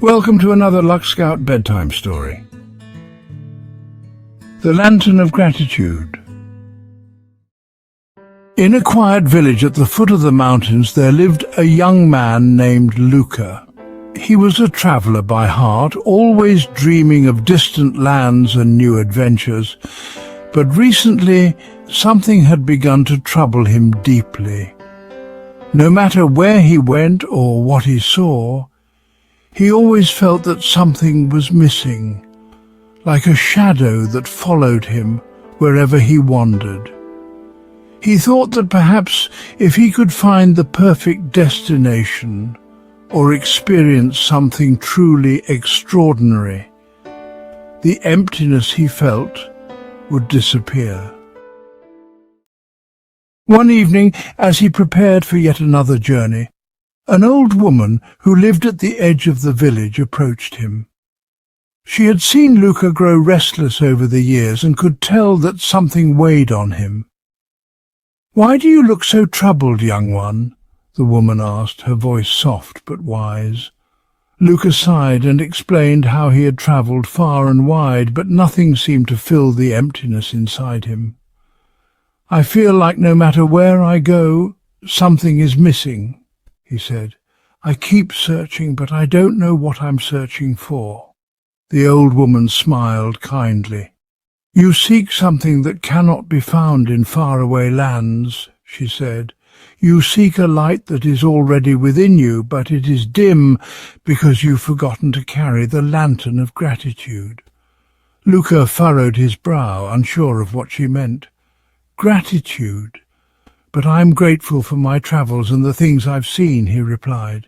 Welcome to another Luck Scout bedtime story. The Lantern of Gratitude. In a quiet village at the foot of the mountains there lived a young man named Luca. He was a traveller by heart, always dreaming of distant lands and new adventures. But recently something had begun to trouble him deeply. No matter where he went or what he saw, he always felt that something was missing, like a shadow that followed him wherever he wandered. He thought that perhaps if he could find the perfect destination or experience something truly extraordinary, the emptiness he felt would disappear. One evening, as he prepared for yet another journey, an old woman who lived at the edge of the village approached him. She had seen Luca grow restless over the years and could tell that something weighed on him. "Why do you look so troubled, young one?" the woman asked, her voice soft but wise. Luca sighed and explained how he had travelled far and wide, but nothing seemed to fill the emptiness inside him. "I feel like no matter where I go, something is missing," he said. "I keep searching, but I don't know what I'm searching for." The old woman smiled kindly. "You seek something that cannot be found in faraway lands," she said. "You seek a light that is already within you, but it is dim because you've forgotten to carry the lantern of gratitude." Luca furrowed his brow, unsure of what she meant. "Gratitude? But I'm grateful for my travels and the things I've seen," he replied.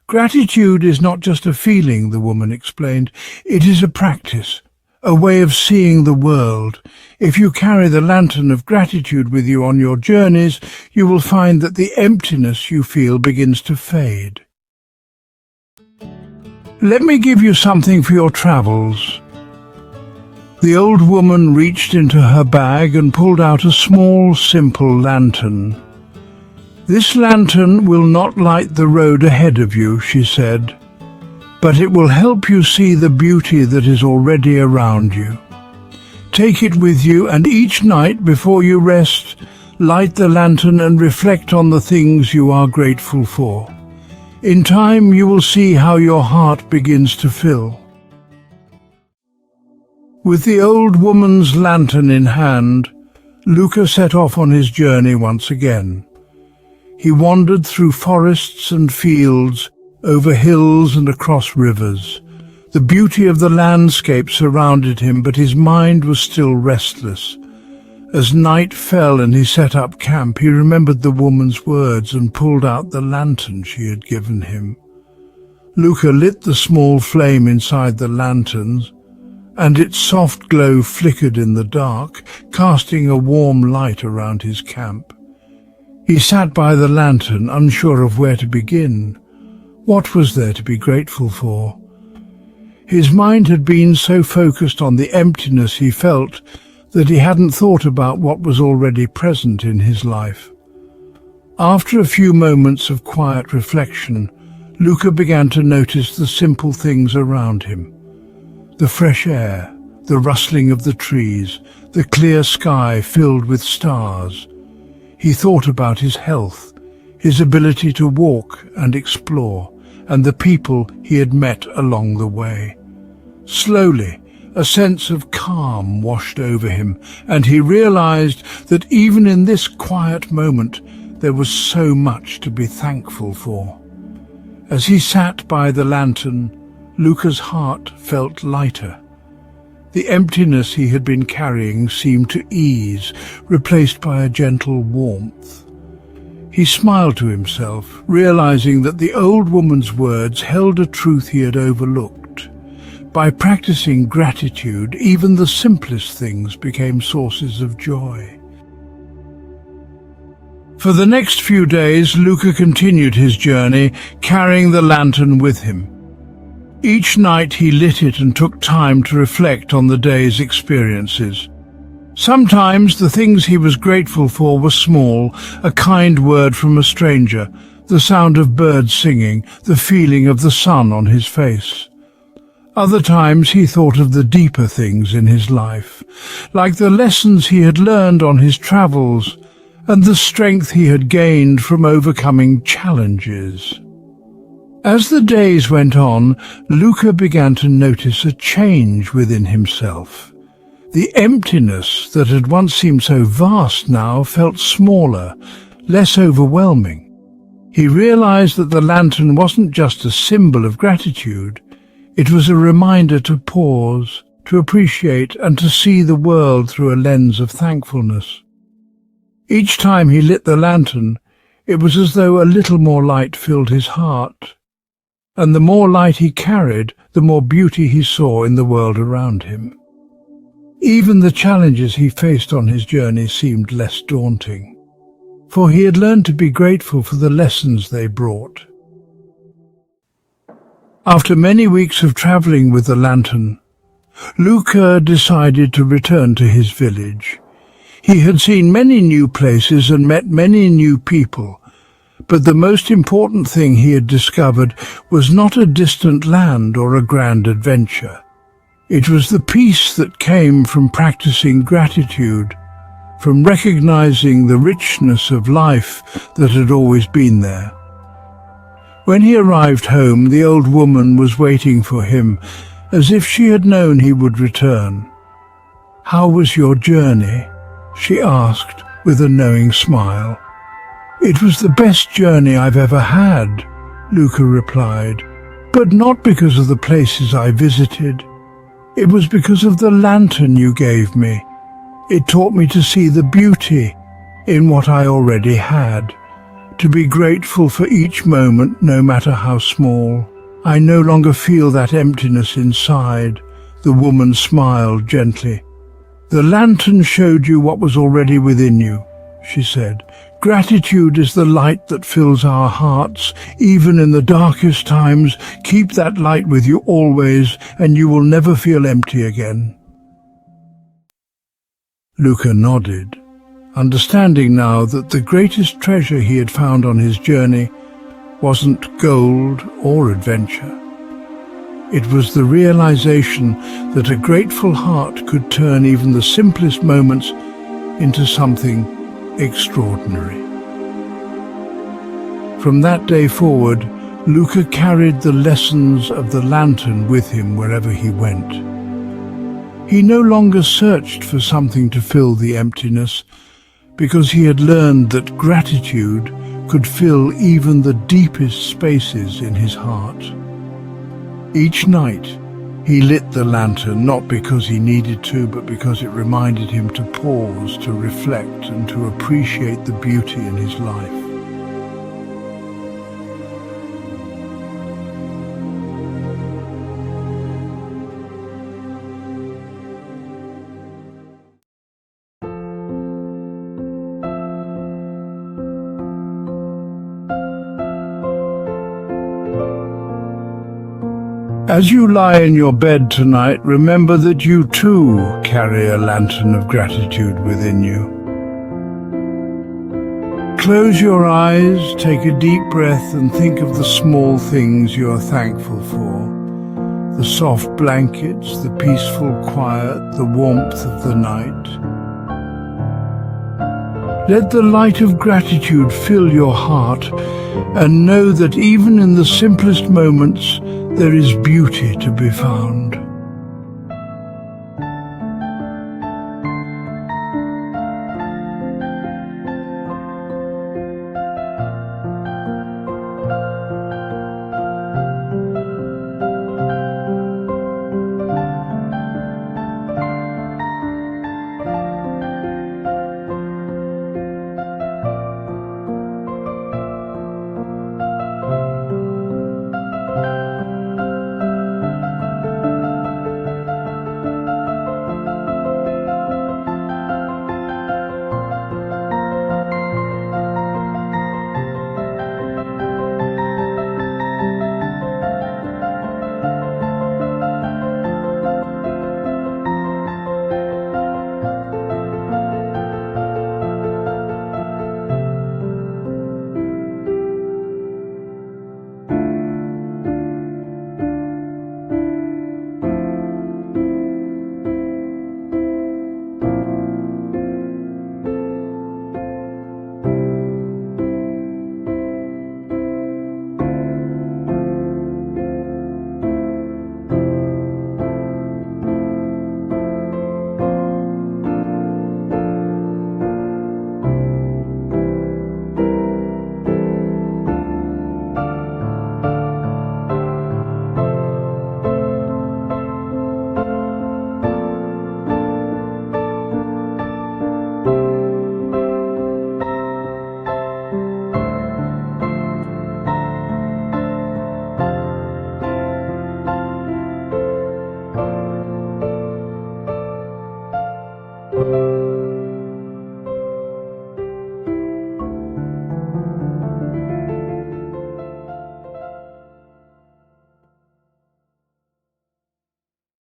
"Gratitude is not just a feeling," the woman explained. "It is a practice, a way of seeing the world. If you carry the lantern of gratitude with you on your journeys, you will find that the emptiness you feel begins to fade. Let me give you something for your travels." The old woman reached into her bag and pulled out a small, simple lantern. "This lantern will not light the road ahead of you," she said, "but it will help you see the beauty that is already around you. Take it with you, and each night before you rest, light the lantern and reflect on the things you are grateful for. In time you will see how your heart begins to fill." With the old woman's lantern in hand, Luca set off on his journey once again. He wandered through forests and fields, over hills and across rivers. The beauty of the landscape surrounded him, but his mind was still restless. As night fell and he set up camp, he remembered the woman's words and pulled out the lantern she had given him. Luca lit the small flame inside the lanterns, and its soft glow flickered in the dark, casting a warm light around his camp. He sat by the lantern, unsure of where to begin. What was there to be grateful for? His mind had been so focused on the emptiness he felt that he hadn't thought about what was already present in his life. After a few moments of quiet reflection, Luca began to notice the simple things around him. The fresh air, the rustling of the trees, the clear sky filled with stars. He thought about his health, his ability to walk and explore, and the people he had met along the way. Slowly, a sense of calm washed over him, and he realized that even in this quiet moment there was so much to be thankful for. As he sat by the lantern, Luca's heart felt lighter. The emptiness he had been carrying seemed to ease, replaced by a gentle warmth. He smiled to himself, realizing that the old woman's words held a truth he had overlooked. By practicing gratitude, even the simplest things became sources of joy. For the next few days, Luca continued his journey, carrying the lantern with him. Each night he lit it and took time to reflect on the day's experiences. Sometimes the things he was grateful for were small, a kind word from a stranger, the sound of birds singing, the feeling of the sun on his face. Other times he thought of the deeper things in his life, like the lessons he had learned on his travels and the strength he had gained from overcoming challenges. As the days went on, Luca began to notice a change within himself. The emptiness that had once seemed so vast now felt smaller, less overwhelming. He realized that the lantern wasn't just a symbol of gratitude. It was a reminder to pause, to appreciate, and to see the world through a lens of thankfulness. Each time he lit the lantern, it was as though a little more light filled his heart. And the more light he carried, the more beauty he saw in the world around him. Even the challenges he faced on his journey seemed less daunting, for he had learned to be grateful for the lessons they brought. After many weeks of travelling with the lantern, Luca decided to return to his village. He had seen many new places and met many new people, but the most important thing he had discovered was not a distant land or a grand adventure. It was the peace that came from practicing gratitude, from recognizing the richness of life that had always been there. When he arrived home, the old woman was waiting for him, as if she had known he would return. "How was your journey?" she asked with a knowing smile. "It was the best journey I've ever had," Luca replied, "but not because of the places I visited. It was because of the lantern you gave me. It taught me to see the beauty in what I already had, to be grateful for each moment, no matter how small. I no longer feel that emptiness inside." The woman smiled gently. "The lantern showed you what was already within you," she said. "Gratitude is the light that fills our hearts, even in the darkest times. Keep that light with you always, and you will never feel empty again." Luca nodded, understanding now that the greatest treasure he had found on his journey wasn't gold or adventure. It was the realization that a grateful heart could turn even the simplest moments into something extraordinary. From that day forward, Luca carried the lessons of the lantern with him wherever he went. He no longer searched for something to fill the emptiness, because he had learned that gratitude could fill even the deepest spaces in his heart. Each night, he lit the lantern not because he needed to, but because it reminded him to pause, to reflect, and to appreciate the beauty in his life. As you lie in your bed tonight, remember that you too carry a lantern of gratitude within you. Close your eyes, take a deep breath, and think of the small things you are thankful for. The soft blankets, the peaceful quiet, the warmth of the night. Let the light of gratitude fill your heart, and know that even in the simplest moments, there is beauty to be found.